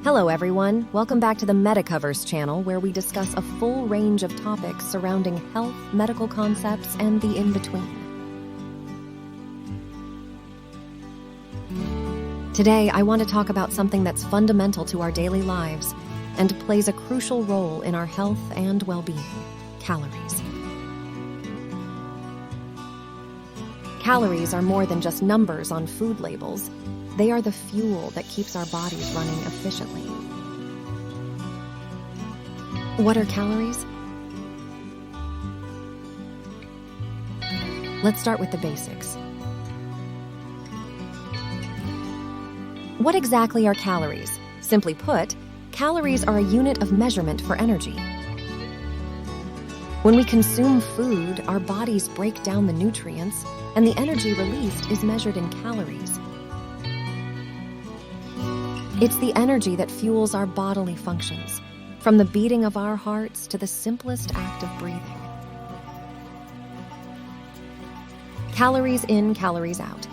Hello everyone, welcome back to the Medicoverse channel where we discuss a full range of topics surrounding health, medical concepts, and the in-between. Today, I want to talk about something that's fundamental to our daily lives and plays a crucial role in our health and well-being: calories. Calories are more than just numbers on food labels. They are the fuel that keeps our bodies running efficiently. What are calories? Let's start with the basics. What exactly are calories? Simply put, calories are a unit of measurement for energy. When we consume food, our bodies break down the nutrients, and the energy released is measured in calories. It's the energy that fuels our bodily functions, from the beating of our hearts to the simplest act of breathing. Calories in, calories out.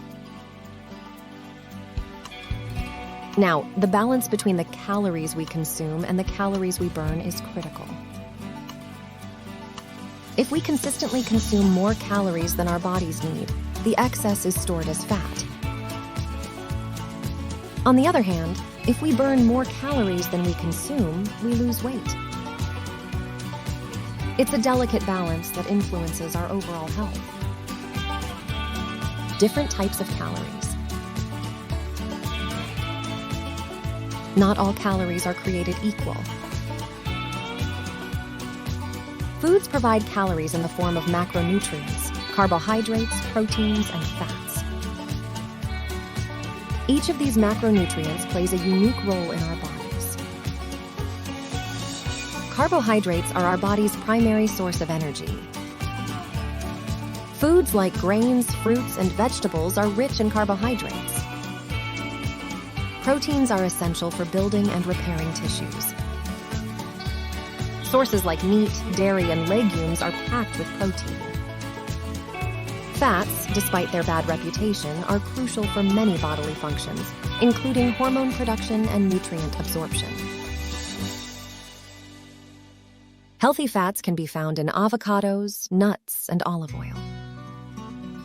Now, the balance between the calories we consume and the calories we burn is critical. If we consistently consume more calories than our bodies need, the excess is stored as fat. On the other hand, if we burn more calories than we consume, we lose weight. It's a delicate balance that influences our overall health. Different types of calories. Not all calories are created equal. Foods provide calories in the form of macronutrients, carbohydrates, proteins, and fats. Each of these macronutrients plays a unique role in our bodies. Carbohydrates are our body's primary source of energy. Foods like grains, fruits, and vegetables are rich in carbohydrates. Proteins are essential for building and repairing tissues. Sources like meat, dairy, and legumes are packed with protein. Fats, despite their bad reputation, are crucial for many bodily functions, including hormone production and nutrient absorption. Healthy fats can be found in avocados, nuts, and olive oil.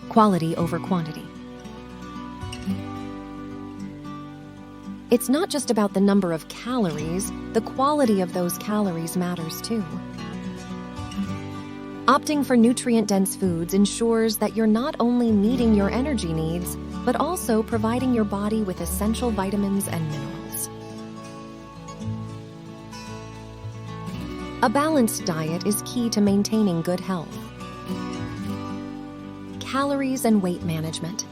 Quality over quantity. It's not just about the number of calories, the quality of those calories matters too. Opting for nutrient-dense foods ensures that you're not only meeting your energy needs, but also providing your body with essential vitamins and minerals. A balanced diet is key to maintaining good health. Calories and weight management.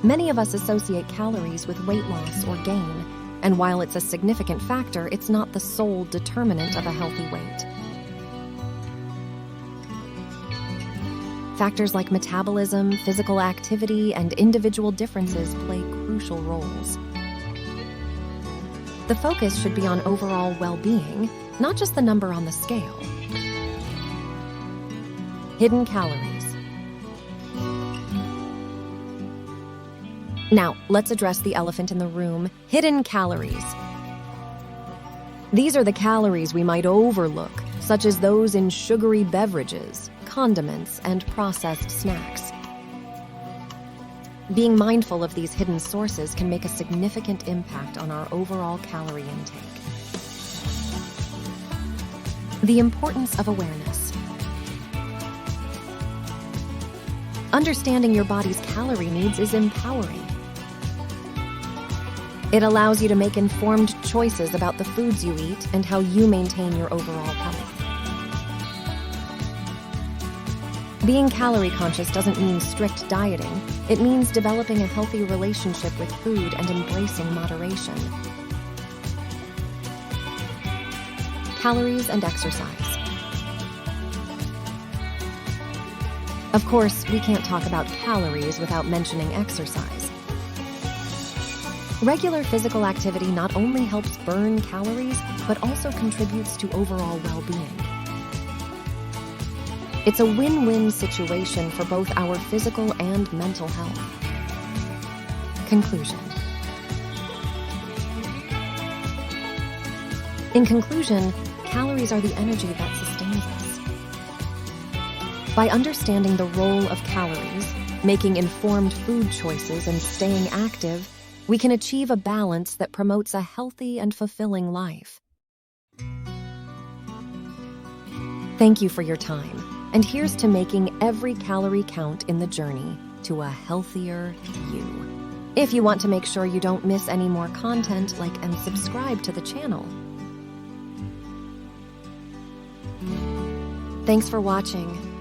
Many of us associate calories with weight loss or gain, and while it's a significant factor, it's not the sole determinant of a healthy weight. Factors like metabolism, physical activity, and individual differences play crucial roles. The focus should be on overall well-being, not just the number on the scale. Hidden calories. Now, let's address the elephant in the room: hidden calories. These are the calories we might overlook, such as those in sugary beverages, condiments, and processed snacks. Being mindful of these hidden sources can make a significant impact on our overall calorie intake. The importance of awareness. Understanding your body's calorie needs is empowering. It allows you to make informed choices about the foods you eat and how you maintain your overall health. Being calorie conscious doesn't mean strict dieting. It means developing a healthy relationship with food and embracing moderation. Calories and exercise. Of course, we can't talk about calories without mentioning exercise. Regular physical activity not only helps burn calories, but also contributes to overall well-being. It's a win-win situation for both our physical and mental health. Conclusion. In conclusion, calories are the energy that sustains us. By understanding the role of calories, making informed food choices, and staying active, we can achieve a balance that promotes a healthy and fulfilling life. Thank you for your time, and here's to making every calorie count in the journey to a healthier you. If you want to make sure you don't miss any more content, like and subscribe to the channel. Thanks for watching.